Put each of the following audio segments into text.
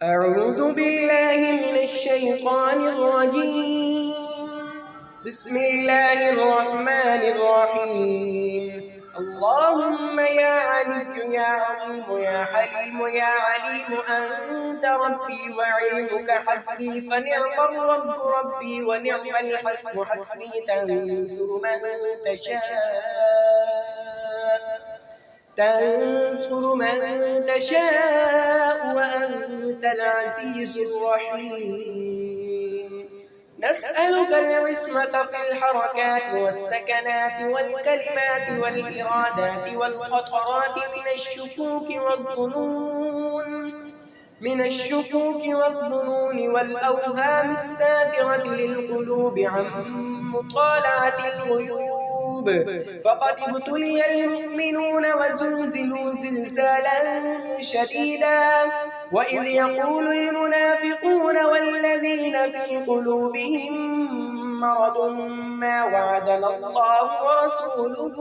أعوذ بالله من الشيطان الرجيم. بسم الله الرحمن الرحيم. اللهم يا علي يا عظيم يا حليم يا عليم أنت ربي وعلمك حسبي فنعم الرب ربي ونعم الحسب حسبي تنصر من تشاء وأنت العزيز الرحيم. نسألك العصمة في الحركات والسكنات والكلمات والإرادات والخطرات من الشكوك والظنون والأوهام الساترة للقلوب عن مطالعة الغيوب. فقد ابتلي المؤمنون وزلزلوا زلزالا شديدا وإذ يقول المنافقون والذين في قلوبهم مرض ما وعدنا الله ورسوله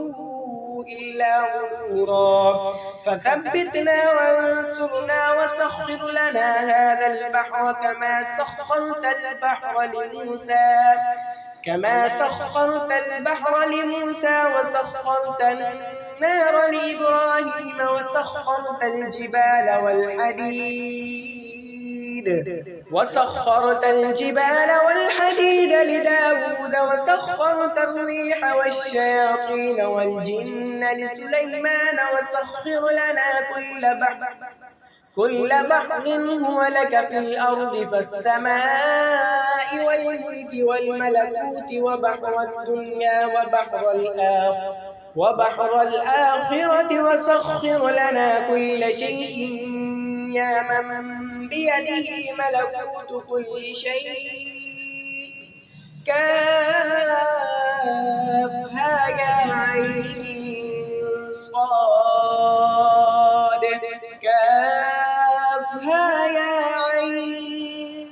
إلا غرورا. فثبتنا وانصرنا وسخر لنا هذا البحر كما سخرت البحر لموسى وسخرت النار لإبراهيم وسخرت الجبال والحديد لداود وسخرت الريح والشياطين والجن لسليمان وسخر لنا كل بحر هو لك في الأرض فالسماء والملك والملكوت وبحر الدنيا وبحر الآخرة وسخر لنا كل شيء يا من بيده ملكوت كل شيء. كافها يا عين صاد كافها يا عين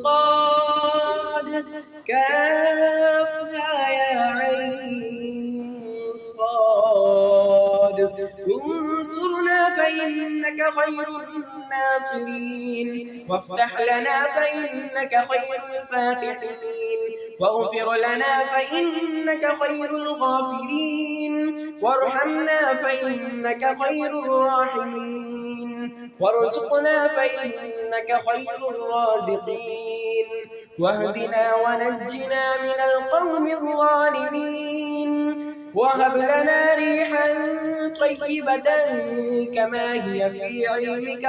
صاد كافها يا عين صاد. انصرنا فإنك خير الناصرين وافتح لنا فإنك خير الفاتحين واغفر لنا فإنك خير الغافرين وارحمنا فإنك خير الراحمين وارزقنا فإنك خير الرازقين واهدنا ونجنا من القوم الظالمين وهب لنا ريحا طيبة كما هي في علمك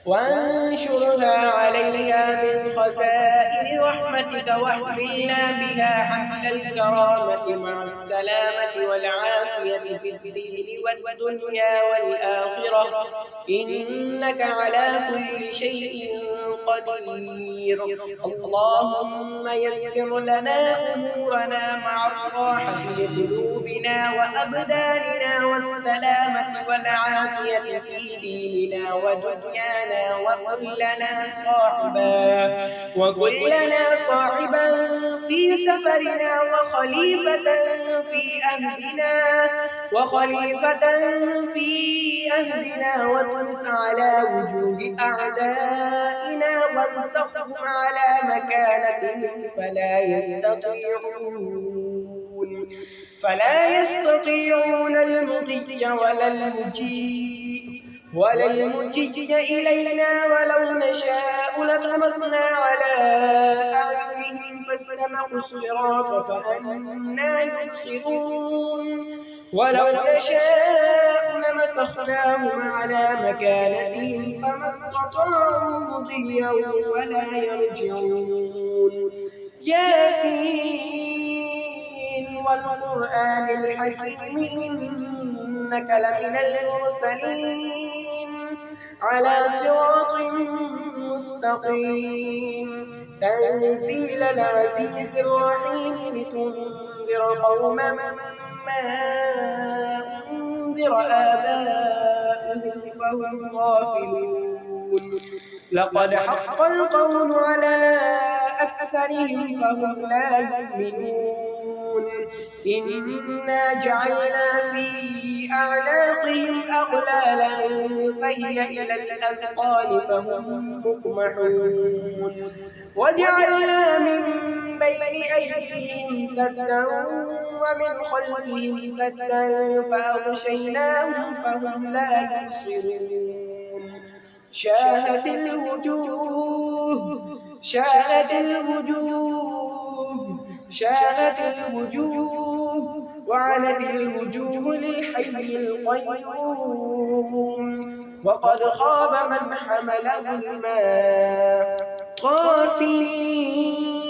وانشرها عليها من خزائن رحمتك واحملنا بها حمل الكرامة مع السلامة والعافية في الدين والدنيا والآخرة إنك على كل شيء قدير. اللهم يسر لنا أمورنا مع الراحة لقلوبنا وأبداننا والسلامة والعافية في ديننا ودنيانا وكن لنا صاحبا في سفرنا وخليفة في أهلنا وتنس على وجوه أعدائنا وانصرهم على مكانتهم فلا يستطيعون المضي ولا المجيء إلينا ولو نشاء لطمسنا على أعينهم فاستبقوا الصراط فأنى يبصرون ولو نشاء لمسخناهم على مكانتهم فما استطاعوا مضيا ولا يرجعون. ياسين والقرآن الحكيم إنك لمن المرسلين على صراط مستقيم تنزيل العزيز الرحيم لتنذر قوما ما أنذر آباؤهم فهم غافلون. لقد حق القول على أكثرهم فهم لا يؤمنون. إنا جعلنا في أعناقهم أغلالا فهي إلى الأذقان فهم مقمحون وجعلنا من بين أيديهم سدا ومن خلفهم سدا فأغشيناهم فهم لا يبصرون شاهت الوجوه وعنت الوجوه للحي القيوم وقد خاب من حمل ظلما طاسيم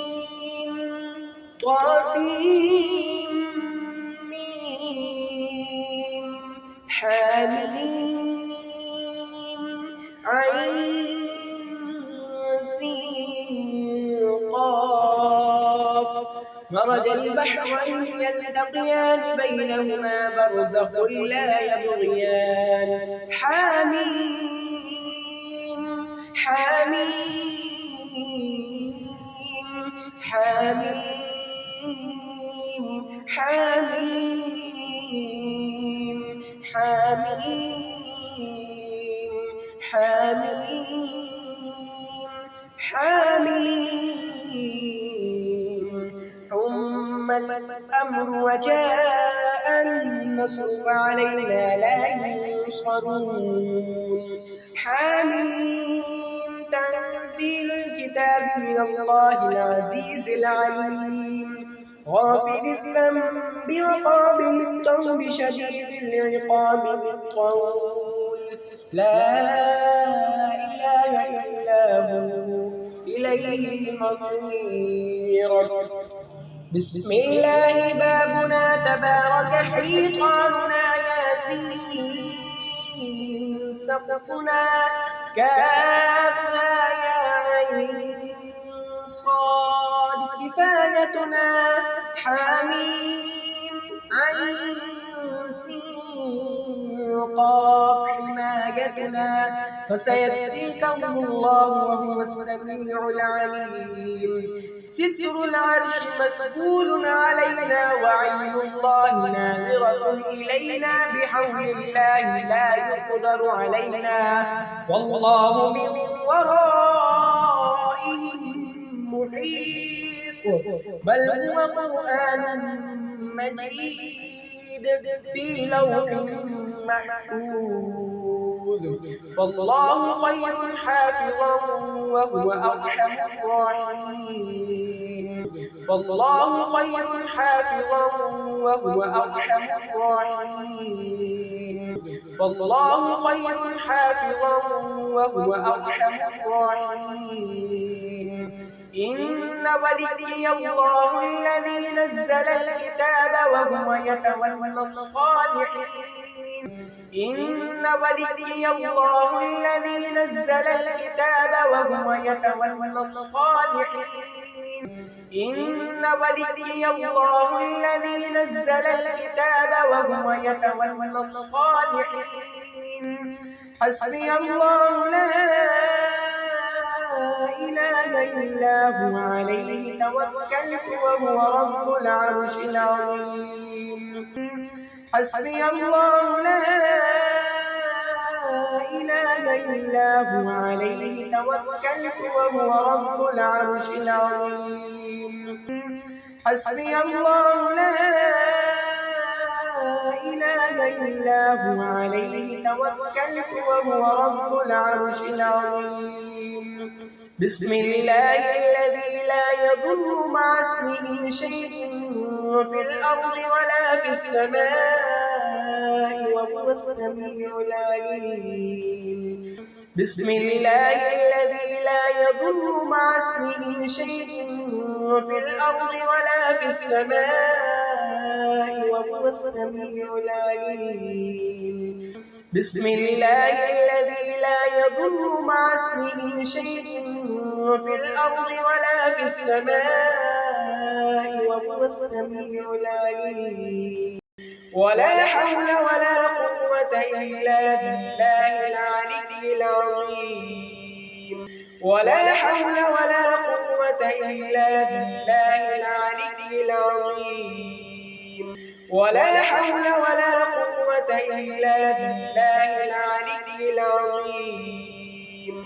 حاميم عين سين قاف مرج البحرين يلتقيان بينهما برزخ لا يبغيان حميم ثم الأمر وجاء النصر فعلينا لا ينصرون حميم تنزيل الكتاب من الله العزيز العليم غافر الذنب وقابل التوب شديد العقاب بالطول لا إله إلا هو إليه المصير بسم الله بابنا تبارك حيطاننا ياسين سقفنا كافها يا عين صاد كفايتنا حميم عين سين قاف حمايتنا فسيكفيكهم الله وهو السميع العليم ستر العرش مسؤول علينا وعين الله ناظرة إلينا بحول الله لا يقدر علينا والله من ورائهم محيط بل هو قرآن مجيد في لوح محفوظ فالله خير حافظا وهو أرحم الراحمين فالله خير حافظا وهو أرحم الراحمين فالله خير حافظا وهو أرحم الراحمين إن وليي الله الذي نزل الكتاب وهو يتولى الصالحين إن وليي الله الذي نزل الكتاب وهو يتولى الصالحين إن وليي الله الذي نزل الكتاب وهو يتولى الصالحين حسبي الله لا إله إلا هو عليه توكلت وهو رب العرش العظيم حسبي الله لا إله إلا هو عليه توكلت وهو رب العرش العظيم حسبي الله لا إله إلا هو عليه توكلت وهو رب العرش العظيم بسم الله الذي لا يضر مع اسمه شيء في الأرض ولا في السماء وهو السميع العليم بسم الله الذي لا يضر مع اسمه شيء في الأرض ولا في السماء وهو السميع العليم بسم الله الذي لا يضر مع اسمه شيء في الأرض ولا في السماء وهو السميع العليم ولا حول ولا قوة إلا بالله العلي العظيم ولا حول ولا قوة إلا بالله العلي العظيم ولا حول ولا قوة قوة إلا بالله العلي العظيم.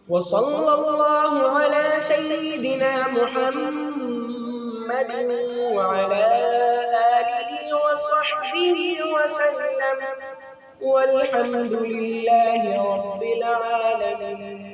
وصلى الله على سيدنا محمد وعلى آله وصحبه وسلم، والحمد لله رب العالمين.